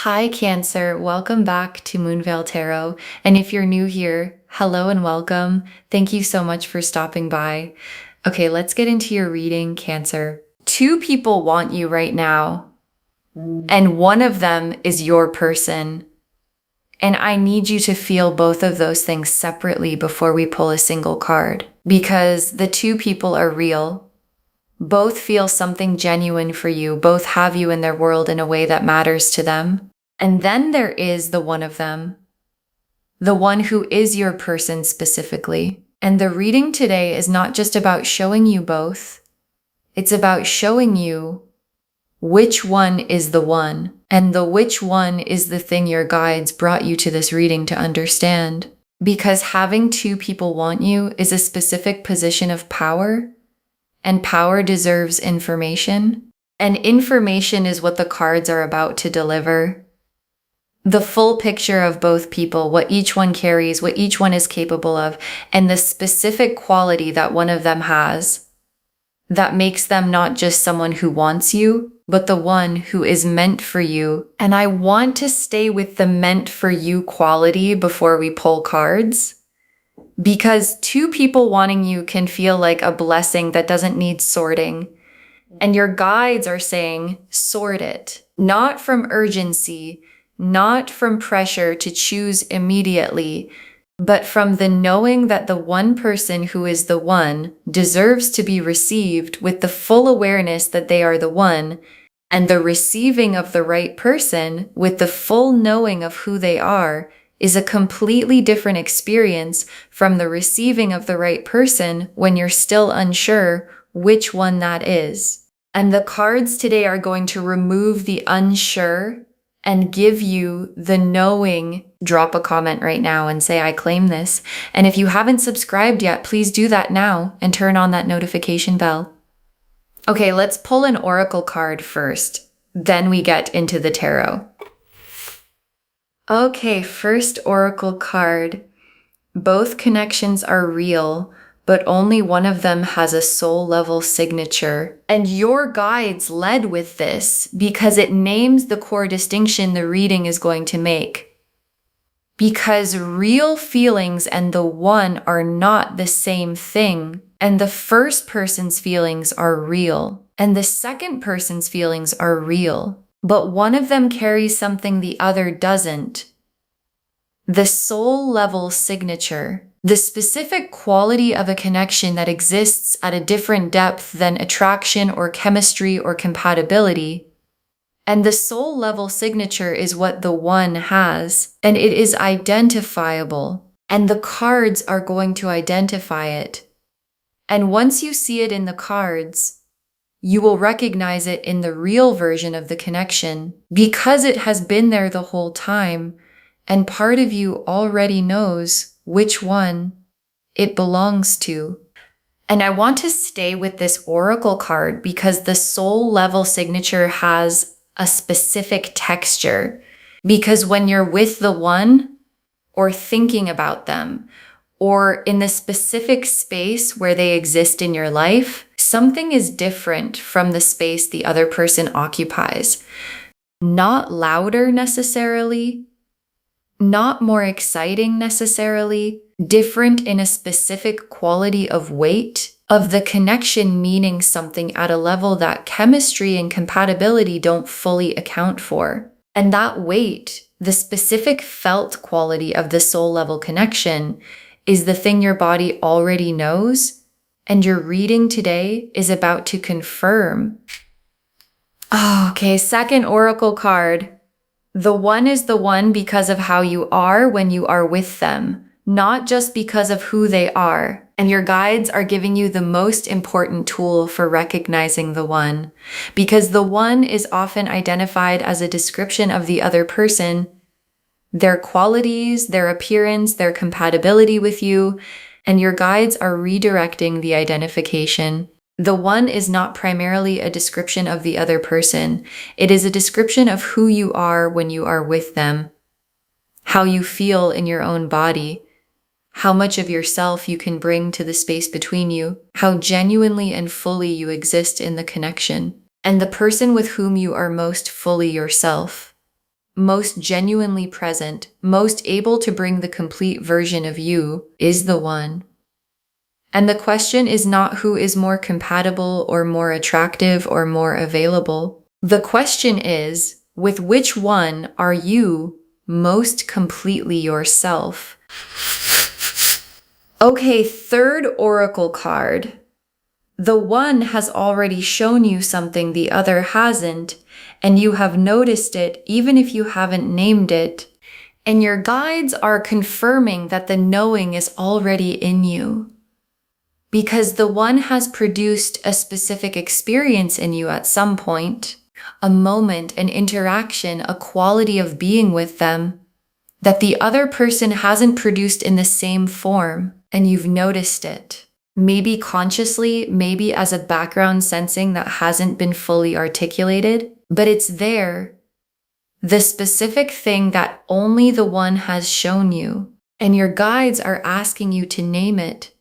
Hi, Cancer. Welcome back to Moonveil Tarot. And if you're new here, hello and welcome. Thank you so much for stopping by. Okay, let's get into your reading, Cancer. Two people want you right now, and one of them is your person. And I need you to feel both of those things separately before we pull a single card, because the two people are real. Both feel something genuine for you. Both have you in their world in a way that matters to them. And then there is the one of them, the one who is your person specifically. And the reading today is not just about showing you both. It's about showing you which one is the one. And the which one is the thing your guides brought you to this reading to understand. Because having two people want you is a specific position of power. And power deserves information. And information is what the cards are about to deliver. The full picture of both people, what each one carries, what each one is capable of, and the specific quality that one of them has that makes them not just someone who wants you, but the one who is meant for you. And I want to stay with the meant for you quality before we pull cards. Because two people wanting you can feel like a blessing that doesn't need sorting. And your guides are saying, sort it. Not from urgency, not from pressure to choose immediately, but from the knowing that the one person who is the one deserves to be received with the full awareness that they are the one, and the receiving of the right person with the full knowing of who they are is a completely different experience from the receiving of the right person when you're still unsure which one that is. And the cards today are going to remove the unsure and give you the knowing. Drop a comment right now and say, I claim this. And if you haven't subscribed yet, please do that now and turn on that notification bell. Okay, let's pull an oracle card first. Then we get into the tarot. Okay, first oracle card. Both connections are real, but only one of them has a soul level signature. And your guides led with this because it names the core distinction the reading is going to make. Because real feelings and the one are not the same thing. And the first person's feelings are real. And the second person's feelings are real. But one of them carries something the other doesn't. The soul level signature, the specific quality of a connection that exists at a different depth than attraction or chemistry or compatibility. And the soul level signature is what the one has, and it is identifiable. And the cards are going to identify it. And once you see it in the cards, you will recognize it in the real version of the connection because it has been there the whole time, and part of you already knows which one it belongs to. And I want to stay with this oracle card because the soul level signature has a specific texture. Because when you're with the one or thinking about them, or in the specific space where they exist in your life, something is different from the space the other person occupies. Not louder necessarily, not more exciting necessarily, different in a specific quality of weight, of the connection meaning something at a level that chemistry and compatibility don't fully account for. And that weight, the specific felt quality of the soul level connection, is the thing your body already knows, and your reading today is about to confirm. Okay, second oracle card. The one is the one because of how you are when you are with them, not just because of who they are. And your guides are giving you the most important tool for recognizing the one, because the one is often identified as a description of the other person, their qualities, their appearance, their compatibility with you, and your guides are redirecting the identification. The one is not primarily a description of the other person. It is a description of who you are when you are with them, how you feel in your own body, how much of yourself you can bring to the space between you, how genuinely and fully you exist in the connection, and the person with whom you are most fully yourself. most genuinely present, most able to bring the complete version of you is the one. And the question is not who is more compatible or more attractive or more available. The question is, with which one are you most completely yourself? Okay, third oracle card. The one has already shown you something the other hasn't, and you have noticed it even if you haven't named it. And your guides are confirming that the knowing is already in you. Because the one has produced a specific experience in you at some point, a moment, an interaction, a quality of being with them that the other person hasn't produced in the same form, and you've noticed it. Maybe consciously, maybe as a background sensing that hasn't been fully articulated, but it's there. The specific thing that only the one has shown you, and your guides are asking you to name it.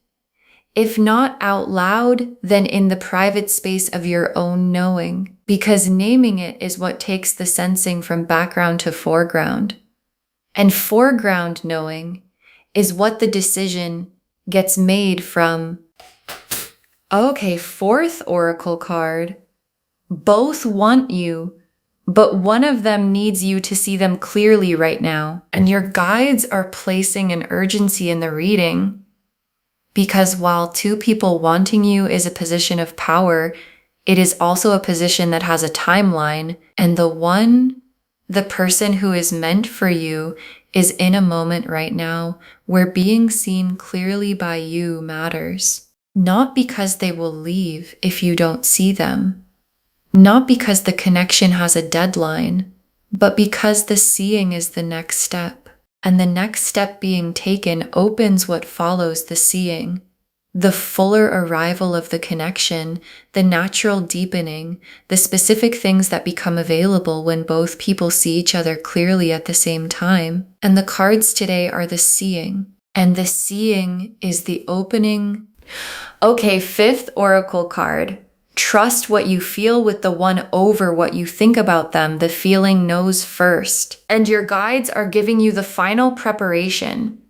If not out loud, then in the private space of your own knowing, because naming it is what takes the sensing from background to foreground. And foreground knowing is what the decision gets made from. Okay, fourth oracle card. Both want you, but one of them needs you to see them clearly right now. And your guides are placing an urgency in the reading. Because while two people wanting you is a position of power, it is also a position that has a timeline. And the person who is meant for you is in a moment right now where being seen clearly by you matters. Not because they will leave if you don't see them. Not because the connection has a deadline, but because the seeing is the next step. And the next step being taken opens what follows the seeing. The fuller arrival of the connection, the natural deepening, the specific things that become available when both people see each other clearly at the same time. And the cards today are the seeing. And the seeing is the opening. Okay, fifth oracle card. Trust what you feel with the one over what you think about them. The feeling knows first. And your guides are giving you the final preparation.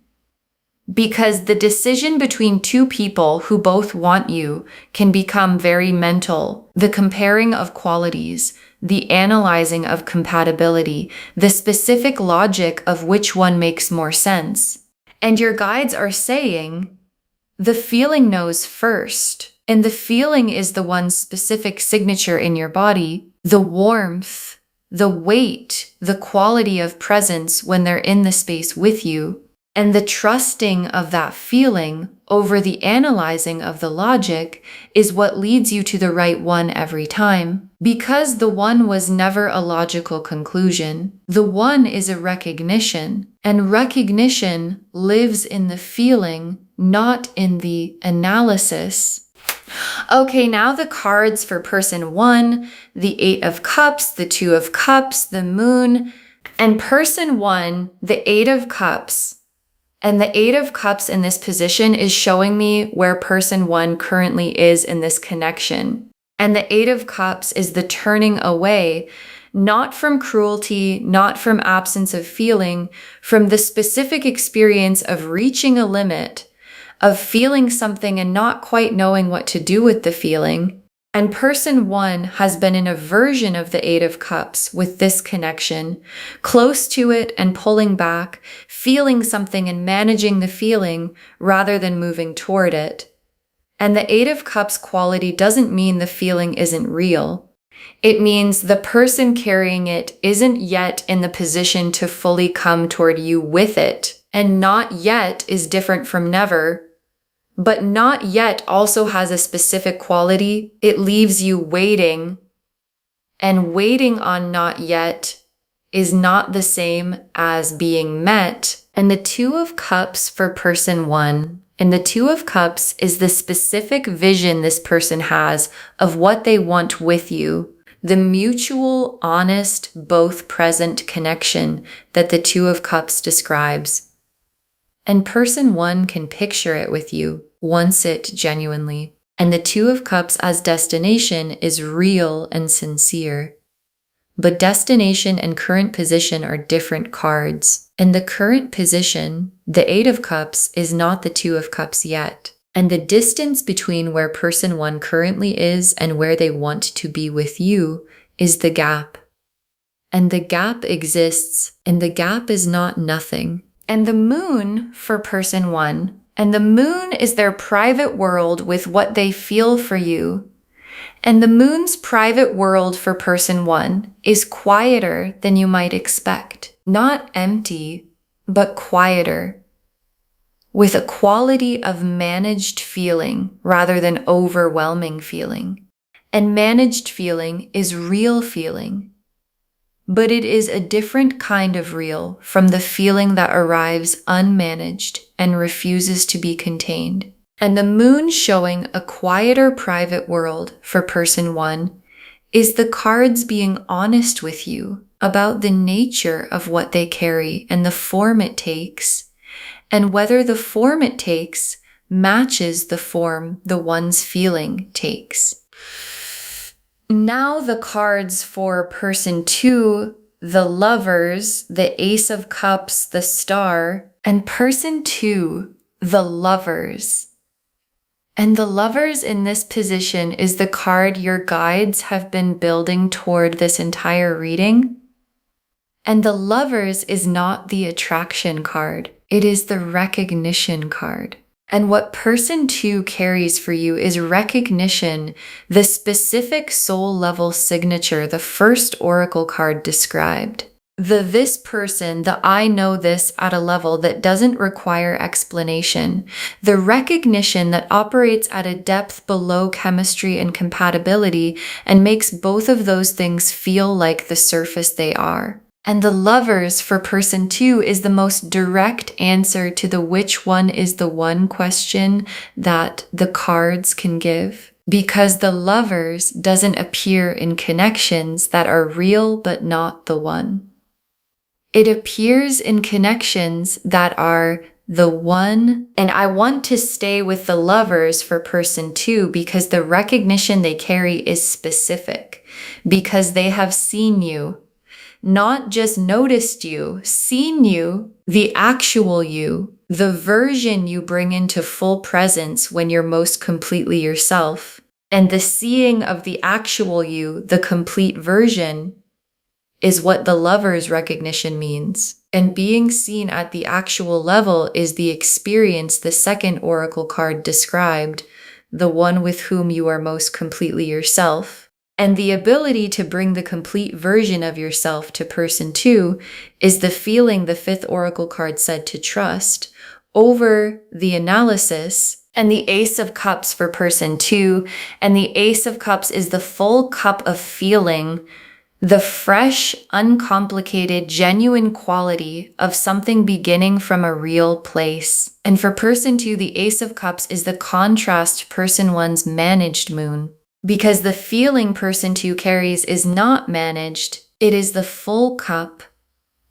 Because the decision between two people who both want you can become very mental. The comparing of qualities, the analyzing of compatibility, the specific logic of which one makes more sense. And your guides are saying, the feeling knows first. And the feeling is the one specific signature in your body, the warmth, the weight, the quality of presence when they're in the space with you. And the trusting of that feeling over the analyzing of the logic is what leads you to the right one every time. Because the one was never a logical conclusion. The one is a recognition. And recognition lives in the feeling, not in the analysis. Okay, now the cards for person one, the 8 of Cups, the 2 of Cups, the Moon, and person one, the 8 of Cups. And the 8 of Cups in this position is showing me where person one currently is in this connection. And the 8 of Cups is the turning away, not from cruelty, not from absence of feeling, from the specific experience of reaching a limit, of feeling something and not quite knowing what to do with the feeling. And person one has been in a version of the 8 of Cups with this connection, close to it and pulling back, feeling something and managing the feeling rather than moving toward it. And the 8 of Cups quality doesn't mean the feeling isn't real. It means the person carrying it isn't yet in the position to fully come toward you with it. And not yet is different from never. But not yet also has a specific quality. It leaves you waiting. And waiting on not yet is not the same as being met. And the 2 of Cups for person one. And the 2 of Cups is the specific vision this person has of what they want with you. The mutual, honest, both present connection that the 2 of Cups describes. And person one can picture it with you, wants it genuinely. And the 2 of Cups as destination is real and sincere. but destination and current position are different cards. And the current position, the Eight of Cups, is not the Two of Cups yet. And the distance between where person one currently is and where they want to be with you is the gap. And the gap exists, and the gap is not nothing. And the moon for person one, and the moon is their private world with what they feel for you. And the moon's private world for person one is quieter than you might expect. Not empty, but quieter, with a quality of managed feeling rather than overwhelming feeling. And managed feeling is real feeling. But it is a different kind of real from the feeling that arrives unmanaged and refuses to be contained. And the moon showing a quieter private world for person one is the cards being honest with you about the nature of what they carry and the form it takes, and whether the form it takes matches the form the one's feeling takes. Now the cards for person two, the Lovers, the Ace of Cups, the Star, and person two, the Lovers. And the Lovers in this position is the card your guides have been building toward this entire reading. And the Lovers is not the attraction card. It is the recognition card. And what person two carries for you is recognition, the specific soul level signature the first oracle card described. The this person, the I know this at a level that doesn't require explanation. The recognition that operates at a depth below chemistry and compatibility and makes both of those things feel like the surface they are. And the Lovers for person two is the most direct answer to the which one is the one question that the cards can give. Because the Lovers doesn't appear in connections that are real but not the one. It appears in connections that are the one, and I want to stay with the Lovers for person two because the recognition they carry is specific, because they have seen you. Not just noticed you, seen you, the actual you, the version you bring into full presence when you're most completely yourself. And the seeing of the actual you, the complete version, is what the Lover's recognition means. And being seen at the actual level is the experience the second oracle card described, the one with whom you are most completely yourself. And the ability to bring the complete version of yourself to person two is the feeling the fifth oracle card said to trust over the analysis. And the Ace of Cups for person two, and the Ace of Cups is the full cup of feeling, the fresh, uncomplicated, genuine quality of something beginning from a real place. And for person two, the Ace of Cups is the contrast person one's managed moon. Because the feeling person two carries is not managed, it is the full cup,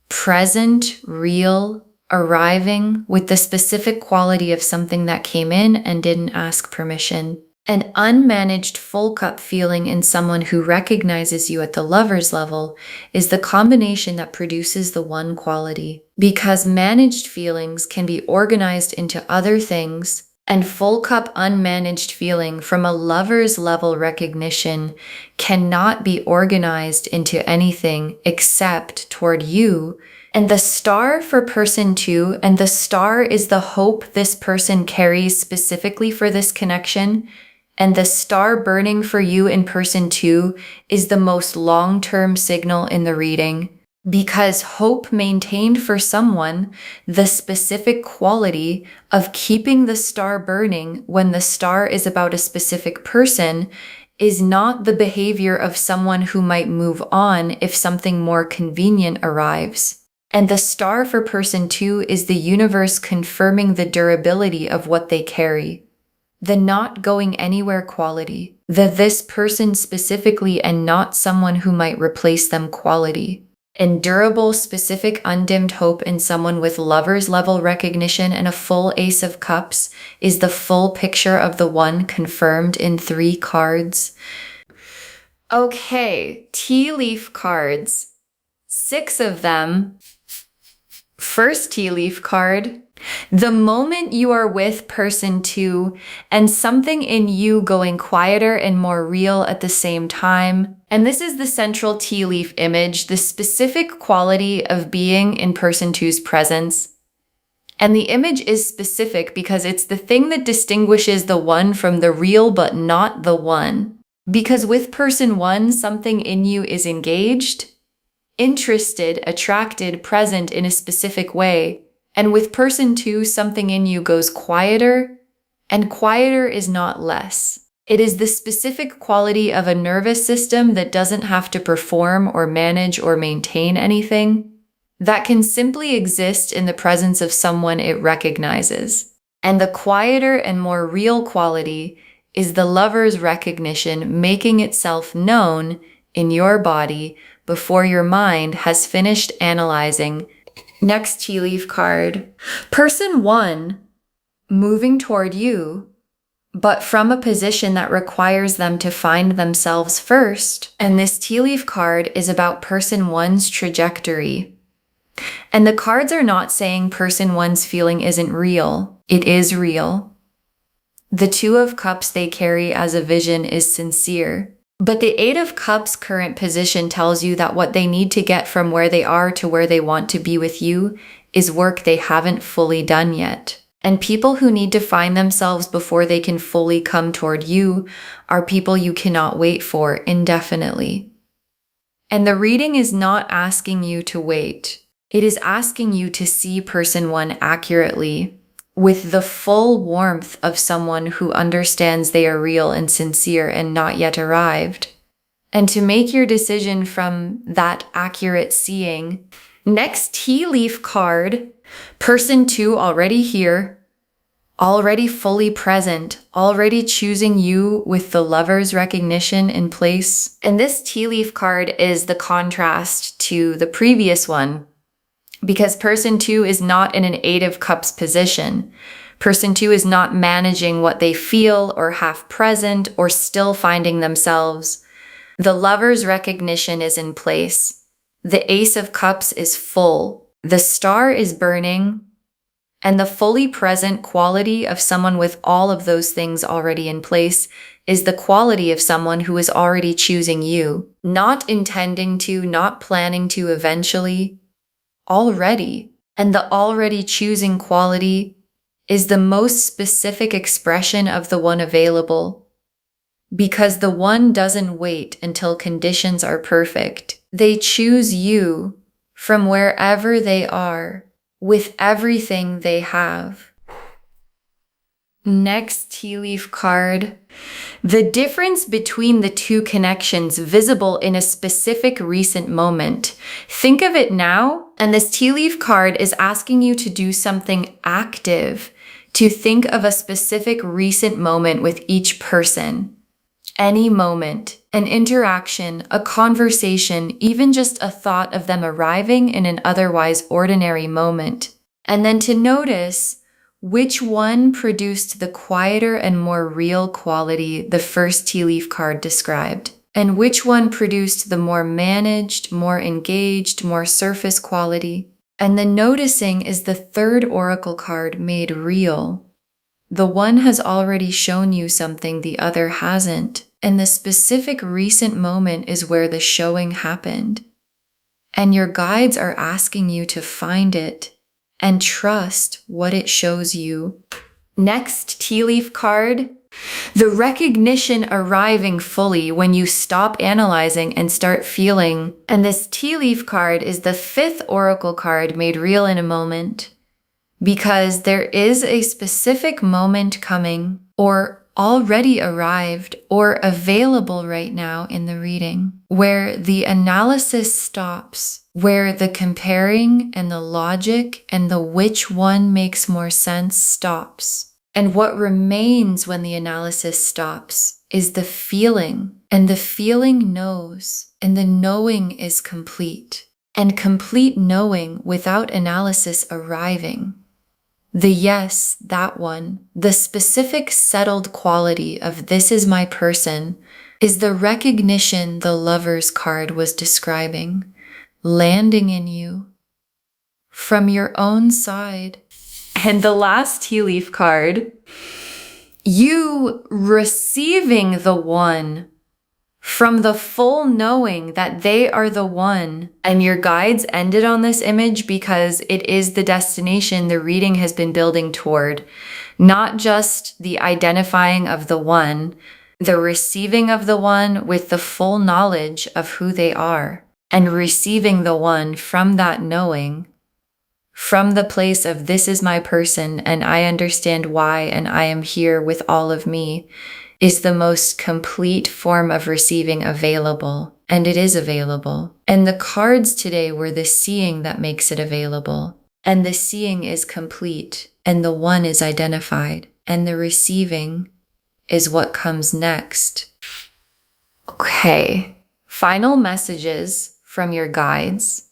present, real, arriving with the specific quality of something that came in and didn't ask permission. An unmanaged full cup feeling in someone who recognizes you at the Lover's level is the combination that produces the one quality. Because managed feelings can be organized into other things, and full cup unmanaged feeling from a Lover's level recognition cannot be organized into anything except toward you. And the Star for person two, and the Star is the hope this person carries specifically for this connection. And the star burning for you in person two is the most long-term signal in the reading. Because hope maintained for someone the specific quality of keeping the star burning when the star is about a specific person is not the behavior of someone who might move on if something more convenient arrives. And the Star for person two is the universe confirming the durability of what they carry. The not going anywhere quality. The this person specifically and not someone who might replace them quality. And durable, specific, undimmed hope in someone with Lover's level recognition and a full Ace of Cups is the full picture of the one confirmed in 3 cards. Okay, tea leaf cards. 6 of them. First tea leaf card. The moment you are with person 2 and something in you going quieter and more real at the same time. And this is the central tea leaf image, the specific quality of being in person 2's presence. And the image is specific because it's the thing that distinguishes the one from the real but not the one. Because with person 1, something in you is engaged, interested, attracted, present in a specific way. And with person 2, something in you goes quieter, and quieter is not less. It is the specific quality of a nervous system that doesn't have to perform or manage or maintain anything, that can simply exist in the presence of someone it recognizes. And the quieter and more real quality is the lover's recognition making itself known in your body before your mind has finished analyzing. Next tea leaf card. Person 1 moving toward you, but from a position that requires them to find themselves first. And this tea leaf card is about person 1's trajectory. And the cards are not saying person 1's feeling isn't real. It is real. The 2 of Cups they carry as a vision is sincere. But the 8 of Cups current position tells you that what they need to get from where they are to where they want to be with you is work they haven't fully done yet. And people who need to find themselves before they can fully come toward you are people you cannot wait for indefinitely. And the reading is not asking you to wait. It is asking you to see person 1 accurately, with the full warmth of someone who understands they are real and sincere and not yet arrived, and to make your decision from that accurate seeing. Next tea leaf card, person 2 already here, already fully present, already choosing you with the lover's recognition in place. And this tea leaf card is the contrast to the previous one, because person 2 is not in an 8 of Cups position. Person 2 is not managing what they feel or half present or still finding themselves. The lover's recognition is in place. The Ace of Cups is full. The star is burning. And the fully present quality of someone with all of those things already in place is the quality of someone who is already choosing you, not intending to, not planning to eventually, already. And the already choosing quality is the most specific expression of the one available, because the one doesn't wait until conditions are perfect. They choose you from wherever they are, with everything they have. Next tea leaf card. The difference between the 2 connections visible in a specific recent moment. Think of it now, and this tea leaf card is asking you to do something active, to think of a specific recent moment with each person. Any moment, an interaction, a conversation, even just a thought of them arriving in an otherwise ordinary moment. And then to notice which one produced the quieter and more real quality the first tea leaf card described, and which one produced the more managed, more engaged, more surface quality. And the noticing is the third oracle card made real. The one has already shown you something the other hasn't, and the specific recent moment is where the showing happened. And your guides are asking you to find it and trust what it shows you. Next tea leaf card. The recognition arriving fully when you stop analyzing and start feeling. And this tea leaf card is the 5th oracle card made real in a moment, because there is a specific moment coming, or already arrived, or available right now in the reading, where the analysis stops, where the comparing and the logic and the which one makes more sense stops. And what remains when the analysis stops is the feeling, and the feeling knows, and the knowing is complete, and complete knowing without analysis arriving. The yes, that one, the specific settled quality of this is my person, is the recognition the Lover's card was describing, landing in you from your own side. And the last tea leaf card, you receiving the one from the full knowing that they are the one. And your guides ended on this image because it is the destination the reading has been building toward. Not just the identifying of the one, the receiving of the one with the full knowledge of who they are, and receiving the one from that knowing, from the place of this is my person and I understand why and I am here with all of me, is the most complete form of receiving available. And it is available. And the cards today were the seeing that makes it available. And the seeing is complete and the one is identified. And the receiving is what comes next. Okay, final messages from your guides.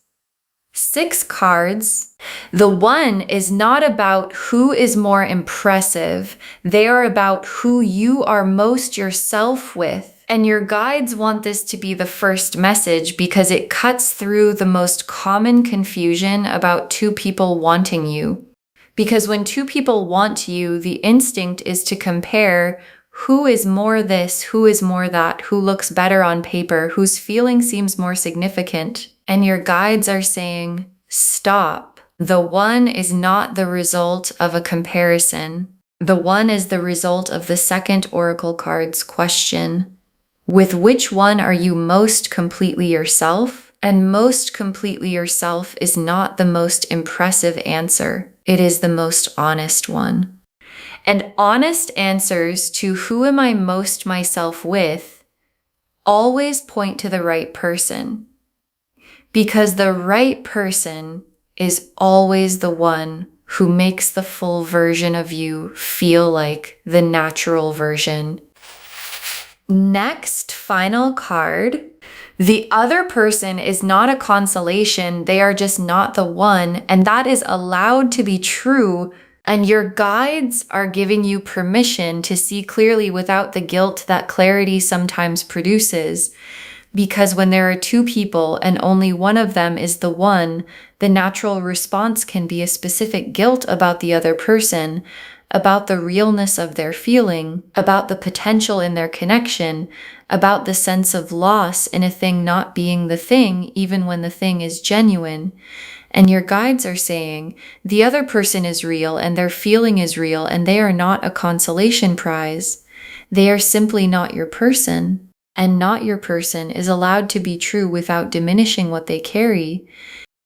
6 cards. The one is not about who is more impressive. They are about who you are most yourself with. And your guides want this to be the first message because it cuts through the most common confusion about 2 people wanting you. Because when 2 people want you, the instinct is to compare who is more this, who is more that, who looks better on paper, whose feeling seems more significant. And your guides are saying, stop. The one is not the result of a comparison. The one is the result of the second oracle card's question. With which one are you most completely yourself? And most completely yourself is not the most impressive answer. It is the most honest one. And honest answers to who am I most myself with always point to the right person. Because the right person is always the one who makes the full version of you feel like the natural version. Next, final card. The other person is not a consolation. They are just not the one. And that is allowed to be true. And your guides are giving you permission to see clearly without the guilt that clarity sometimes produces. Because when there are 2 people and only one of them is the one, the natural response can be a specific guilt about the other person, about the realness of their feeling, about the potential in their connection, about the sense of loss in a thing not being the thing, even when the thing is genuine. And your guides are saying, the other person is real and their feeling is real and they are not a consolation prize. They are simply not your person. And not your person is allowed to be true without diminishing what they carry.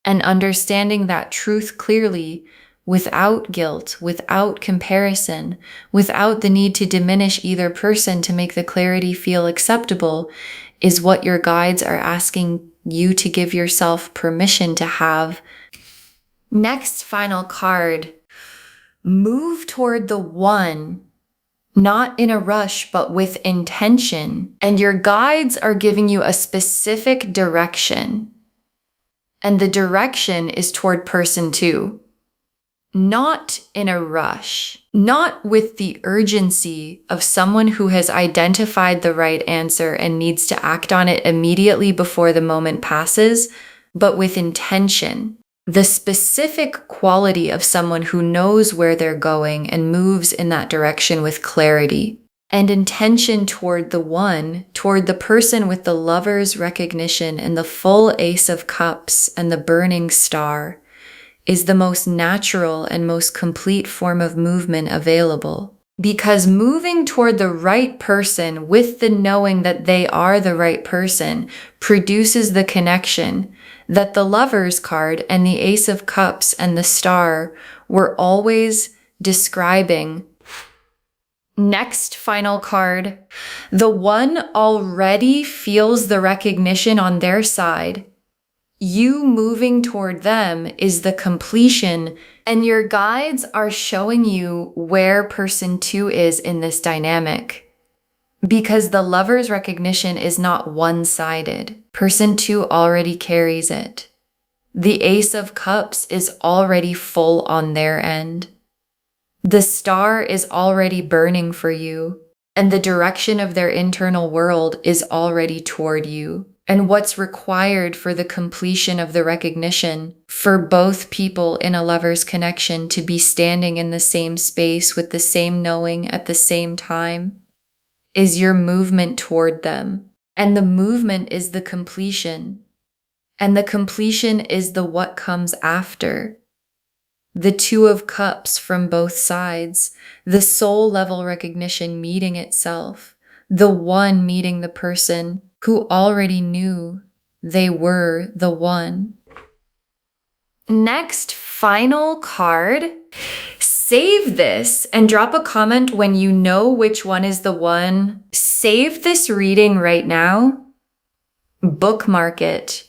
And understanding that truth clearly, without guilt, without comparison, without the need to diminish either person to make the clarity feel acceptable, is what your guides are asking you to give yourself permission to have. Next final card. Move toward the one. Not in a rush, but with intention. And your guides are giving you a specific direction. And the direction is toward person 2. Not in a rush. Not with the urgency of someone who has identified the right answer and needs to act on it immediately before the moment passes, but with intention. The specific quality of someone who knows where they're going and moves in that direction with clarity. And intention toward the one, toward the person with the Lover's recognition and the full Ace of Cups and the burning star, is the most natural and most complete form of movement available. Because moving toward the right person with the knowing that they are the right person produces the connection that the Lover's card and the Ace of Cups and the Star were always describing. Next final card. The one already feels the recognition on their side. You moving toward them is the completion, and your guides are showing you where person 2 is in this dynamic. Because the Lover's recognition is not one-sided. Person 2 already carries it. The Ace of Cups is already full on their end. The Star is already burning for you. and the direction of their internal world is already toward you. And what's required for the completion of the recognition for both people in a lover's connection to be standing in the same space with the same knowing at the same time is your movement toward them. And the movement is the completion. And the completion is the what comes after. The Two of Cups from both sides, the soul level recognition meeting itself, the one meeting the person who already knew they were the one. Next, final card. Save this and drop a comment when you know which one is the one. Save this reading right now. Bookmark it.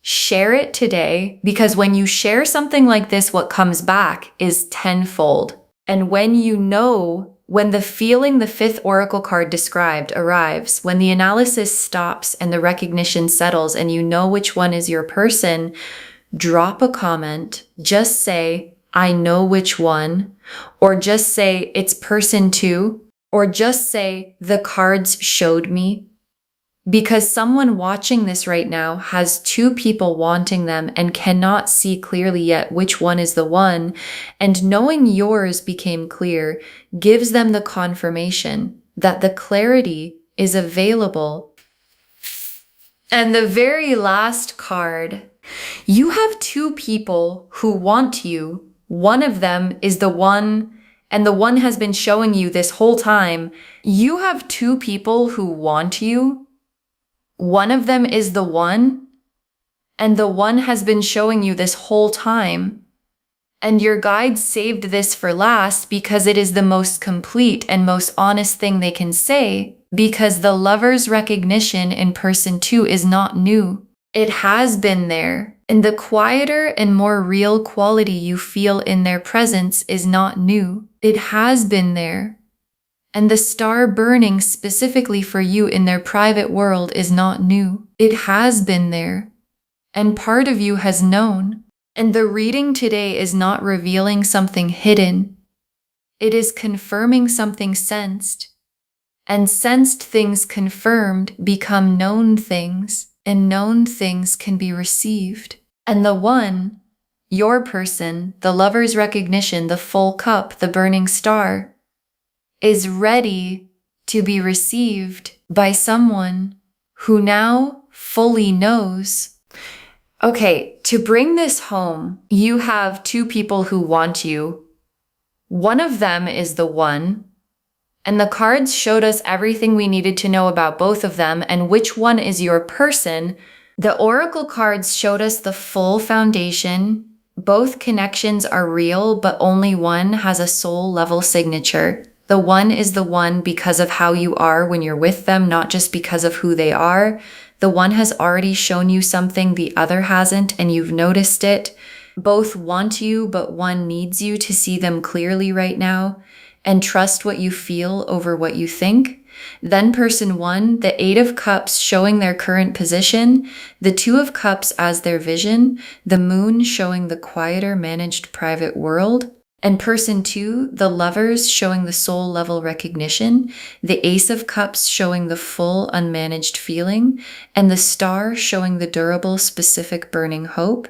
Share it today, because when you share something like this, what comes back is tenfold. And when you know, when the feeling the fifth oracle card described arrives, when the analysis stops and the recognition settles and you know which one is your person, drop a comment. Just say, I know which one, or just say it's person 2, or just say the cards showed me. Because someone watching this right now has 2 people wanting them and cannot see clearly yet which one is the one, and knowing yours became clear gives them the confirmation that the clarity is available. And the very last card, you have 2 people who want you. One of them is the one, and the one has been showing you this whole time. You have 2 people who want you. One of them is the one, and the one has been showing you this whole time. And your guides saved this for last because it is the most complete and most honest thing they can say, because the lover's recognition in person 2 is not new. It has been there, and the quieter and more real quality you feel in their presence is not new. It has been there. And the star burning specifically for you in their private world is not new. It has been there. And part of you has known. And the reading today is not revealing something hidden. It is confirming something sensed. And sensed things confirmed become known things, and known things can be received. And the one, your person, the lover's recognition, the full cup, the burning star, is ready to be received by someone who now fully knows. Okay, to bring this home, you have 2 people who want you. One of them is the one, and the cards showed us everything we needed to know about both of them and which one is your person. The oracle cards showed us the full foundation. Both connections are real, but only one has a soul level signature. The one is the one because of how you are when you're with them, not just because of who they are. The one has already shown you something the other hasn't, and you've noticed it. Both want you, but one needs you to see them clearly right now and trust what you feel over what you think. Then person 1, the 8 of Cups showing their current position, the 2 of Cups as their vision, the moon showing the quieter managed private world. And person 2, the lovers showing the soul level recognition, the Ace of Cups showing the full unmanaged feeling, and the star showing the durable specific burning hope.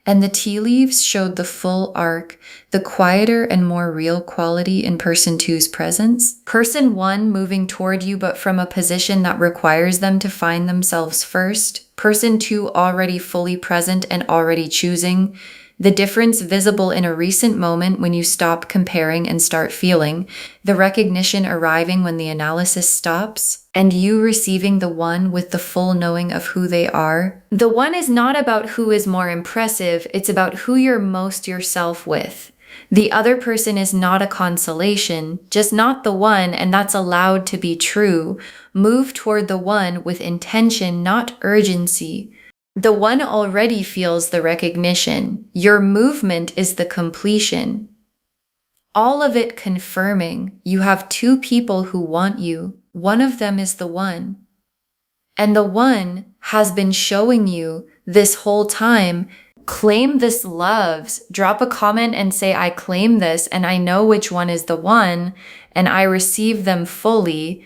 And the tea leaves showed the full arc, the quieter and more real quality in person 2's presence. Person 1 moving toward you but from a position that requires them to find themselves first. Person 2 already fully present and already choosing. The difference visible in a recent moment when you stop comparing and start feeling, the recognition arriving when the analysis stops, and you receiving the one with the full knowing of who they are. The one is not about who is more impressive, it's about who you're most yourself with. The other person is not a consolation, just not the one, and that's allowed to be true. Move toward the one with intention, not urgency. The one already feels the recognition. Your movement is the completion. All of it confirming you have 2 people who want you. One of them is the one. And the one has been showing you this whole time Claim this, loves. Drop a comment and say, I claim this and I know which one is the one and I receive them fully,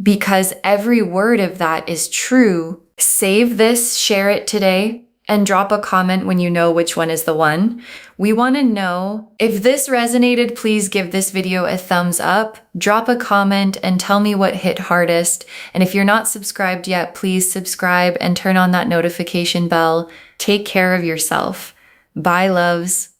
because every word of that is true. Save this, share it today, and drop a comment when you know which one is the one. We want to know. If this resonated, please give this video a thumbs up, drop a comment, and tell me what hit hardest. And if you're not subscribed yet, please subscribe and turn on that notification bell. Take care of yourself. Bye, loves.